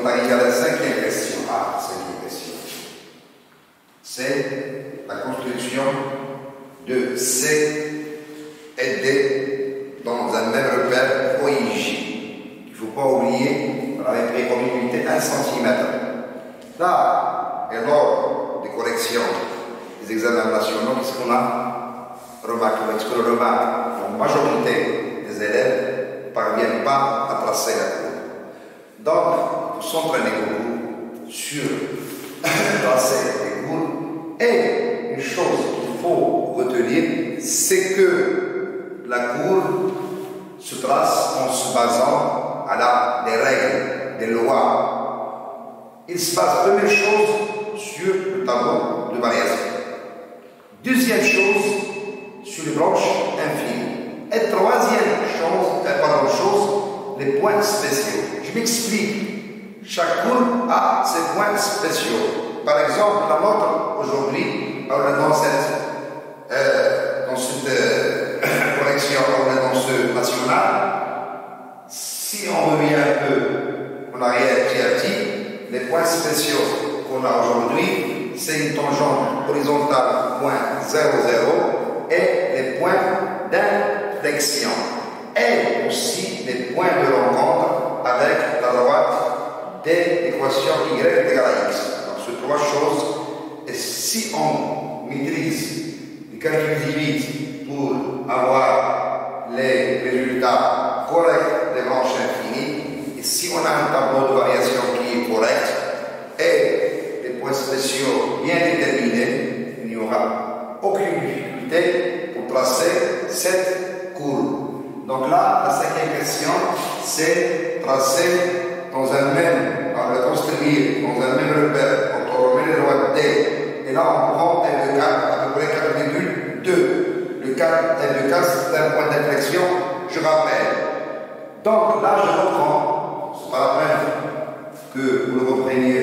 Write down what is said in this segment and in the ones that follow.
on arrive à la cinquième question. Ah, cinquième question. C'est la construction de C et D dans un même repère OIJ. Il ne faut pas oublier, on avait pris comme unité 1 cm. Là, et lors des corrections des examens nationaux, qu'est-ce qu'on a remarqué? Est-ce que le remarque, la majorité des élèves ne parviennent pas à tracer la cour. Donc, il faut s'entraîner beaucoup sur tracer les cours. Et une chose qu'il faut retenir, c'est que la cour se trace en se basant à des règles, des lois. Il se passe première chose sur le tableau de variation. Deuxième chose, sur les branches infinies. Et troisième chose, les points spéciaux. Je m'explique. Chaque cours a ses points spéciaux. Par exemple, la nôtre aujourd'hui, on est dans cette correction, on est dans ce national. Si on revient un peu en arrière petit à petit, les points spéciaux qu'on a aujourd'hui, c'est une tangente horizontale point 0,0 et les points d'inflexion. Et aussi les points de rencontre avec la droite des équations y égale à x. Donc, ces trois choses, et si on maîtrise les calculs limites pour avoir les résultats corrects des branches infinies, et si on a un tableau de variation qui est correct et des points spéciaux bien déterminés, il n'y aura aucune difficulté pour tracer cette courbe. Donc là, la cinquième question, c'est tracer dans un même, construire dans un même repère, on met les droites D, et là on prend L de 4, à peu près 4,2. Le 4, L de 4, c'est un point d'inflexion, je rappelle. Donc là, je reprends, c'est pas la peine que vous le repreniez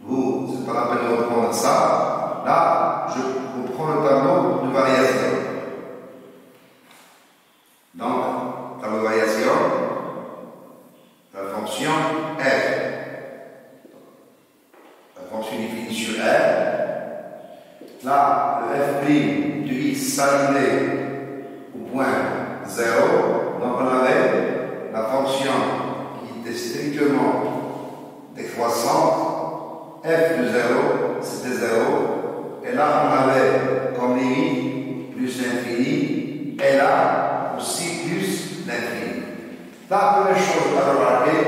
vous, c'est pas la peine de reprendre ça. Là, je reprends le tableau de variation. Donc, tableau de variation, la fonction f. La fonction définie sur r. Là, le f' de x s'annulait au point 0. Donc, on avait la fonction qui était strictement décroissante. F de 0, c'était 0. Et là, on avait comme limite plus l'infini. Et là, aussi plus l'infini. La première chose à remarquer,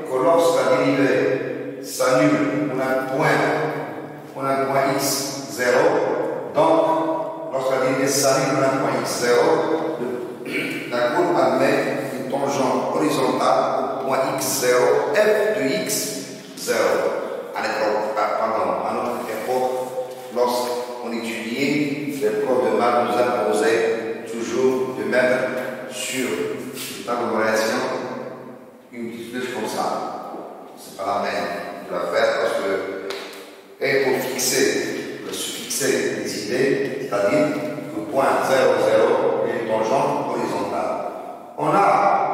que lorsque la dérivée s'annule, on a un point x 0. Donc, lorsque la dérivée s'annule, on a un point x 0. La courbe admet une tangente horizontale au point x0, f de x 0. À notre époque, lorsqu'on étudiait, les profs de maths nous imposaient toujours de mettre sur le tableau de variation une petite flèche comme ça. C'est pas la peine de la faire parce que, et pour se fixer les idées, c'est-à-dire que point 0,0 est une tangente horizontale. On a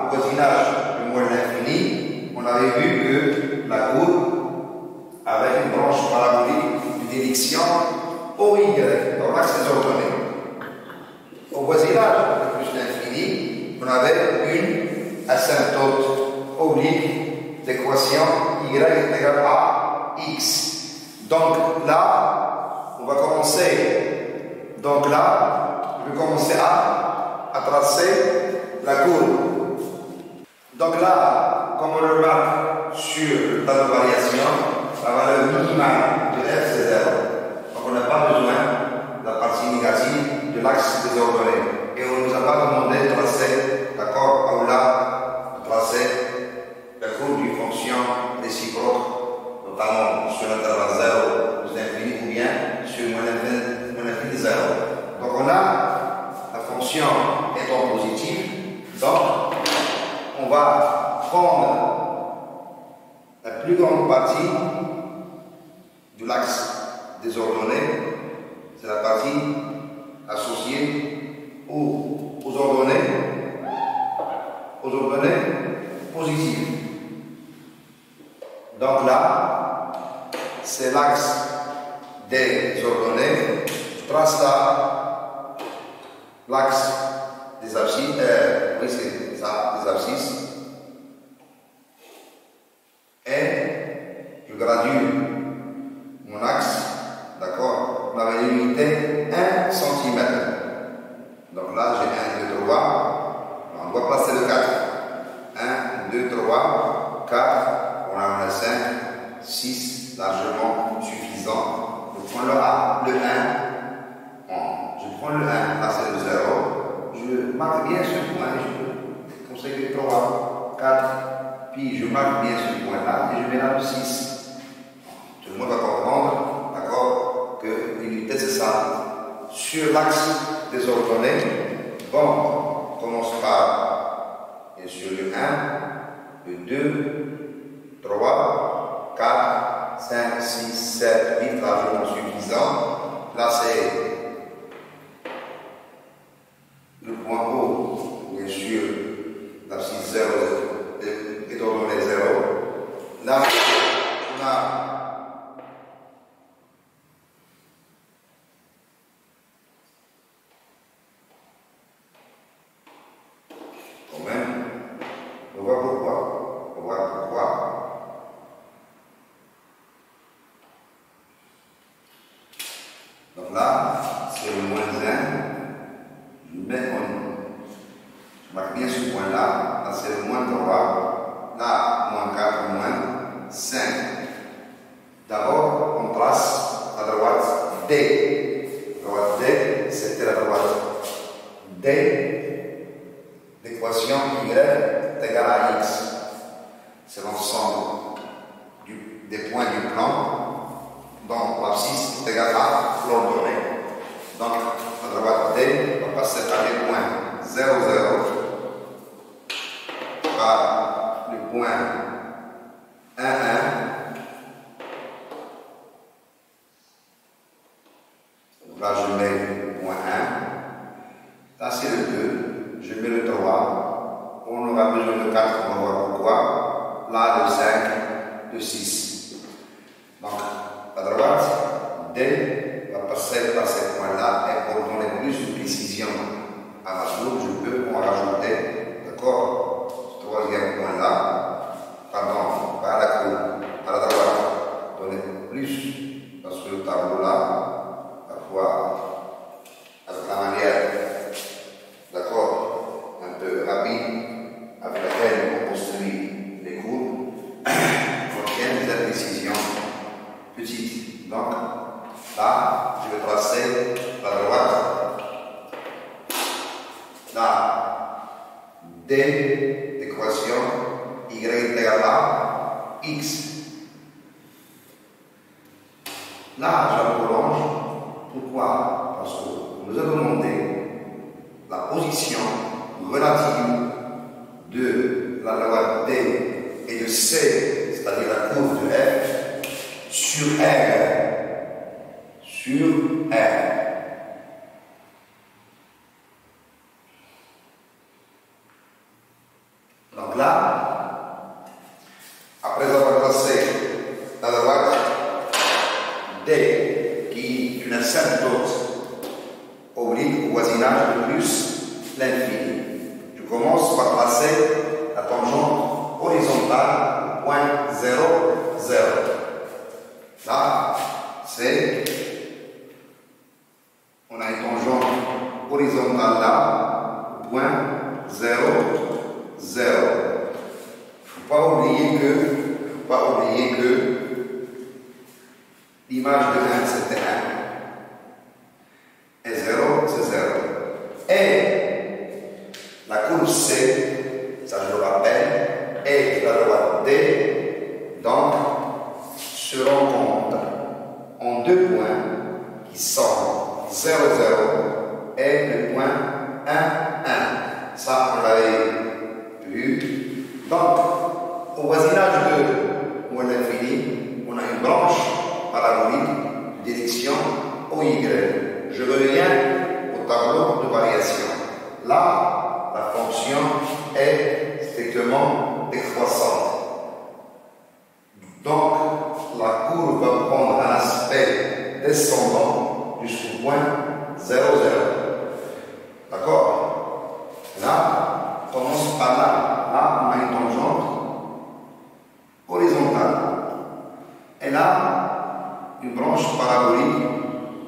au voisinage du moins l'infini, on avait vu que la courbe avec une branche parabolique de direction OY dans l'axe des ordonnées. Au voisinage de plus l'infini, on avait une asymptote oblique d'équation y est égale à x. Donc là, on va commencer. Donc là, je vais commencer à tracer la courbe. Donc là, comme on le remarque sur le tableau de variation, la valeur minimale de f c'est 0. Donc on n'a pas besoin de la partie négative de l'axe des ordonnées. Et on ne nous a pas demandé de tracer, d'accord, ou là, de tracer la courbe d'une fonction réciproque, notamment sur l'intervalle 0 plus l'infini ou bien sur moins l'infini 0. Donc on a la fonction étant positive, donc on va prendre la plus grande partie de l'axe des ordonnées, c'est la partie associée aux ordonnées positives. Donc là, c'est l'axe des ordonnées. Je trace là l'axe des abscisses. Oui, c'est ça, des abscisses. Et je gradue mon axe, d'accord, avec une unité 1 cm. Donc là, j'ai 1, 2, 3. On doit placer le 4. 1, 2, 3, 4. On a le 5, 6, largement suffisant. Je prends le A, le 1. Je prends le 1, là c'est le 0. Je marque bien ce point. Je conseille 3, 4. Puis je marque bien ce point-là et je mets là le 6. Tout le monde va comprendre, d'accord, que l'unité c'est ça. Sur l'axe des ordonnées, bon, on commence par, bien sûr, le 1, le 2, 3, 4, 5, 6, 7, 8, largement suffisant. Là, c'est le point haut, bien sûr, l'abscisse 0 et d'ordonnée 0. Là, on a quand même, on voit pourquoi. On voit pourquoi. Donc là, c'est le moins 1. Je mets je marque bien ce point-là. Là, c'est le moins 3. Là, moins 4, moins 5. D'abord, on trace à droite D. La droite D, c'était la droite D. L'équation Y est égale à X. C'est l'ensemble des points du plan. Donc, l'abscisse est égale à l'ordonnée. Donc, la droite D va passer par les points 0, 0, par le point 1, 1. Là, je mets le point 1. Là, c'est le 2. Je mets le 3. On aura besoin de 4, on va voir pourquoi. Là, le 5, le 6. Donc, à droite, D va passer par ces points-là. Et pour donner plus de précision à ma soupe, je peux en rajouter, d'accord, ce troisième point-là, pardon, par la cour, à la droite, donner plus, parce que le tableau-là, parfois, avec la manière, d'accord, un peu rapide, avec laquelle on construit les cours, contient des imprécisions petites. Donc, là, je vais tracer la droite. Là, D d'équation Y est égal à X. Là, je prolonge. Pourquoi? Parce qu'on nous a demandé la position relative de la droite D et de C, c'est-à-dire la courbe de F, sur R. Sur R. Donc là, après avoir tracé la droite D, qui est une asymptote oblique au voisinage de plus l'infini, je commence par tracer la tangente horizontale au point 0, 0. Là, c'est, on a une tangente horizontale là, au point 0, 0. Il ne faut pas oublier que l'image de 1 c'était 1 et 0 c'est 0. Et la courbe C, ça je le rappelle, et la droite D, donc, se rencontrent en deux points qui sont 0, 0 et le point 1, 1. Ça, on l'avait vu. Donc, au voisinage de moins l'infini, on a une branche parabolique de direction OY. Je reviens au tableau de variation. Là, la fonction est strictement décroissante. Donc, la courbe va prendre un aspect descendant jusqu'au point 0, 0. D'accord? Là, on commence par là. Là, on a une tangente horizontale. Et là, une branche parabolique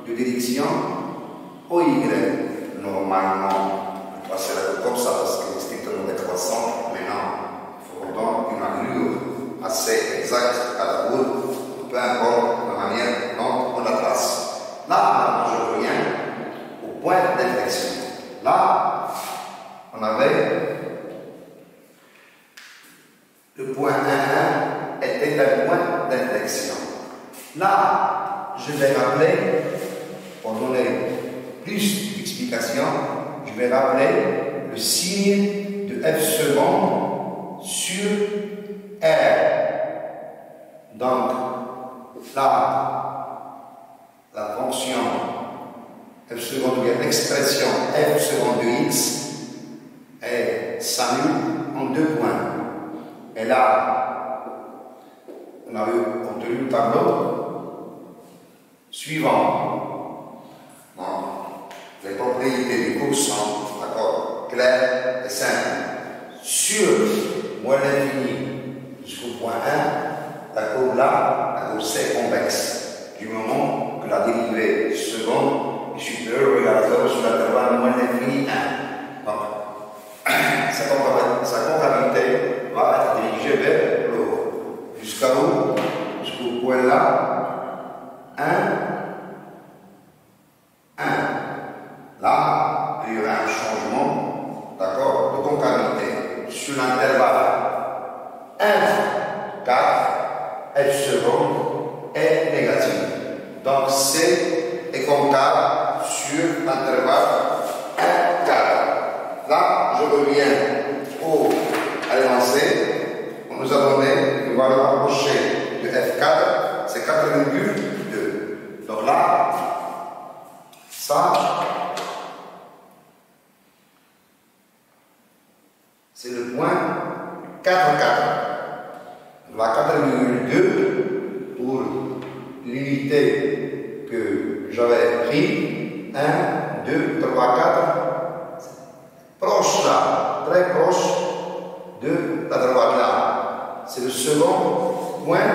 de direction OY. Normalement, on va passer comme ça parce que c'est strictement décroissant. Mais non, il faut qu'on donne une allure assez exacte à la courbe, peu importe la manière dont on la trace. Là, je reviens au point d'inflexion. Là, on avait le point 1,1 était un point d'inflexion. Là, je vais rappeler, pour donner plus d'explications, je vais rappeler le signe de F second sur R. Donc, là, la fonction F second ou bien l'expression F second de X s'annule en 2 points. Et là, on avait obtenu le tableau suivant. Donc, les propriétés du cours sont, d'accord, claires et simples. Sur moins l'infini jusqu'au point 1, la courbe là, la courbe C est convexe. Du moment que la dérivée seconde est supérieure ou égale à 0 sur l'intervalle moins l'infini 1. Donc, sa concavité va être dirigée vers le haut. Jusqu'à où? Jusqu'au point là, 1, 1. Là, il y aura un changement, d'accord, de concavité sur l'intervalle 1, 4, F second est négatif. Donc C est concave sur l'intervalle 1, 4. Là, je reviens à l'énoncé. On nous a donné une valeur rapprochée de F4, c'est 4,2. Donc là, ça, c'est le point 4, 4. La 4,2 pour l'unité que j'avais pris, 1, 2, 3, 4, proche là, très proche de la droite là. C'est le second point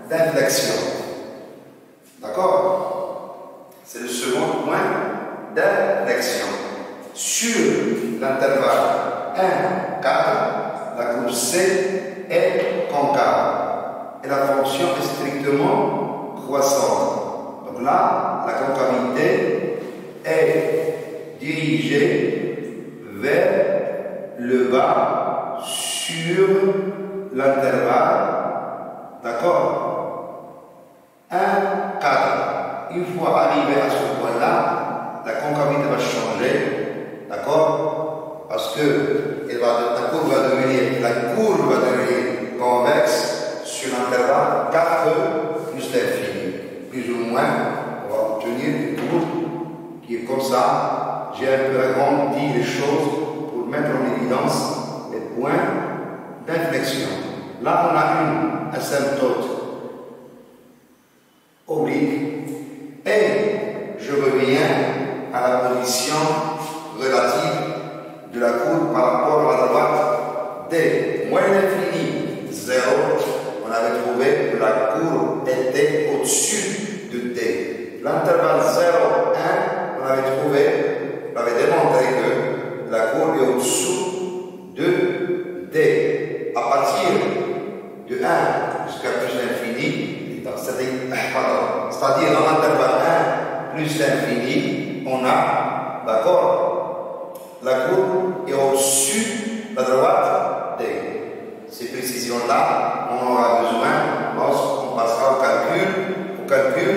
d'inflexion. D'accord? C'est le second point d'inflexion. Sur l'intervalle 1, 4, la courbe C est concave. Et la fonction est strictement croissante. Donc là, la concavité est dirigée vers le bas sur l'intervalle, d'accord, 1, 4. Une fois arrivé à ce point-là, la concavité va changer, d'accord, parce que la courbe va devenir convexe sur l'intervalle 4 plus l'infini. Plus ou moins, on va obtenir une courbe qui est comme ça. J'ai un peu agrandi les choses pour mettre en évidence les points d'inflexion. Là, on a une asymptote oblique et je reviens à la position relative de la courbe par rapport à la droite D. Moins l'infini, 0, on avait trouvé que la courbe était au-dessus de D. L'intervalle 0, 1, on avait démontré que la courbe est au-dessous de D. À partir de 1 jusqu'à plus l'infini, c'est-à-dire dans l'intervalle 1 plus l'infini, on a, d'accord, la courbe est au-dessus de la droite D. Ces précisions-là, on aura besoin lorsqu'on passera au calcul